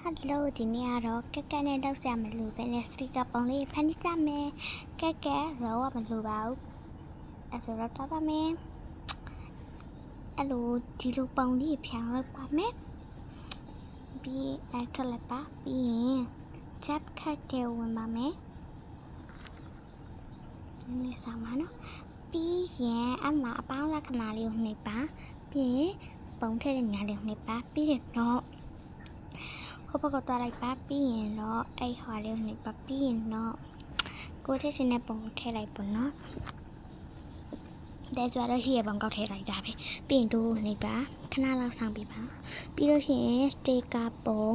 Hello ဒီနေ့ကတော့ကက်ကက်နဲ့တောက်ဆရာမလို့ပဲနဲ့စတီကာပုံလေးဖန်တီးကြမယ်ကက်ကက်တော့မလို့ပါဘူးအဲ့ဆိုတော့သွားပါမယ်အဲ့လိုဒီလိုပုံလေးဖြောင်းလိုက်ပါမယ်ပြီးအဲ့ထွက်လိုက်ပါပြီးရင် tab ခတ်တဲ့ဝင်ပါမယ်နည်းဆောင်ပါနော်ပြီးရင်အမှအပေါင်းလက္ခဏာလေးကိုနှိပ်ပါပြီးရင်ပုံထည့်တဲ့ညာလေးကိုနှိပ်ပါပြီးရင်တော့ဟိုဘက်ကသွားလိုက်ပါပြီးရင်တော့အဲ့ဟာလေးကိုနှိပ်ပါပြီးရင်တော့ကိုထည့်ချင်တဲ့ပုံကိုထည့်လိုက်ပေါ့နော်ဒါဆိုတော့ရှိရပုံကောက်ထည့်လိုက်တာပဲပြီးရင်တို့နှိပ်ပါခဏလောက်ဆောင်ပြပါပြီးလို့ရှိရင်စတေကာပုံ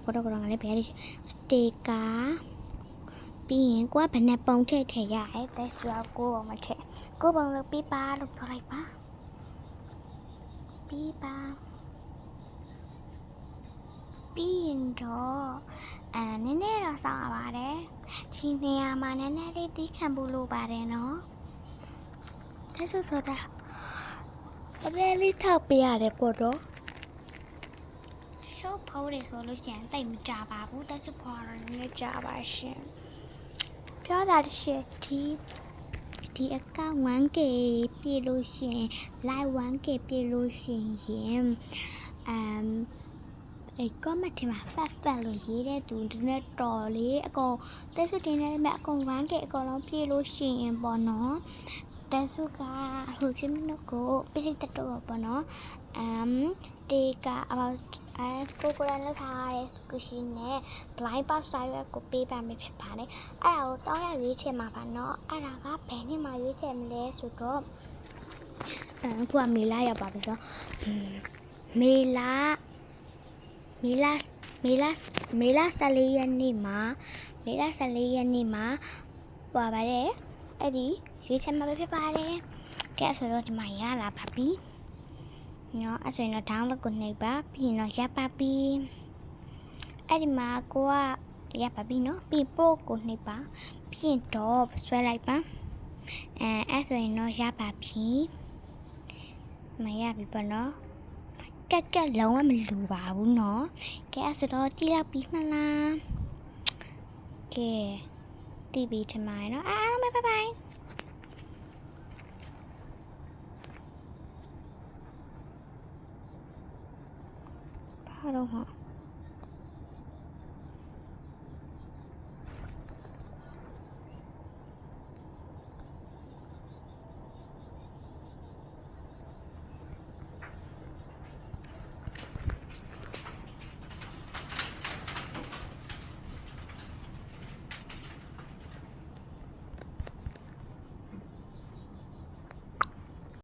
ကတော့ငါလေးဘယ်ရစတေကာပြီးရင်ကိုကဘယ်နဲ့ပုံထည့်ထည့်ရအဲ့ဒါဆိုတော့ကိုပုံမထည့်ကိုပုံလို့ပြီးပါလို့ပြောလိုက်ပါပြီးပါပြီးရင်တော့နည်းနည်းတော့ဆောင်ရပါတယ်ဒီနေရာမှာနည်းနည်းလေးတီးခံဖို့လိုပါတယ်နော်ဒါဆိုတာအဲ့လေးထောက်ပြရတယ်ပေါ့တော့ရှုပ်ဖို့တယ်ဆိုလို့ရှိရင်တိတ်မကြပါဘူးဒါဆိုပေါ်တော့လည်းကြပါရှင်ပြောတာရှင်ဒီအကောင့် 1K ပြည့်လို့ရှိရင် live 1K ပြည့်လို့ရှိရင်comment ထဲမှာ fat လို့ရေးတဲ့သူနဲ့တော်လေးအကုန်တက်စုတင်နေမဲ့အကုန် 1K အကုန်လုံးပြည့်လို့ရှိရင်ပေါ့နော်တက်စုကဟိုချင်းနကိုပြည့်တက်တော့ပေါ့နော်တေကအပေါကိုရန်လောက်ထားတဲ့ကုရှိနဲ့ blind box size ကိုပေးပါမယ်ဖြစ်ပါတယ်အဲ့ဒါကိုတောင်းရရွေးချယ်မှာပါနော်အဲ့ဒါကဘယ်နှစ်မှရွေးချယ်မလဲဆိုတော့ခုကမေလာရောက်ပါပြီဆိုမေလာ14ရက်နေ့မှာပါပါတယ်အဲ့ဒီရွေးချယ်မှာပဲဖြစ်ပါတယ်ကဲဆိုတော့ဒီမှာရလာပါပြီနော်အဲ့ဆိုရင်တော့ download ကိုနှိပ်ပါပြီးရင်တော့ရပါပြီအဲ့ဒီမှာကိုကရပါပြီနော်ပြီး pro ကိုနှိပ်ပါပြီးရင်တော့ဆွဲလိုက်ပါအဲ့ဆိုရင်တော့ရပါပြီမရပြီပေါ့နော်ကက်လုံးဝမလူပါဘူးနော်ကဲအဲ့ဆိုတော့ကြည့်လိုက်ပြီးမှလားကဲတီးပြီးထမရနော်အားလုံးပဲဘိုင်ဘာတော့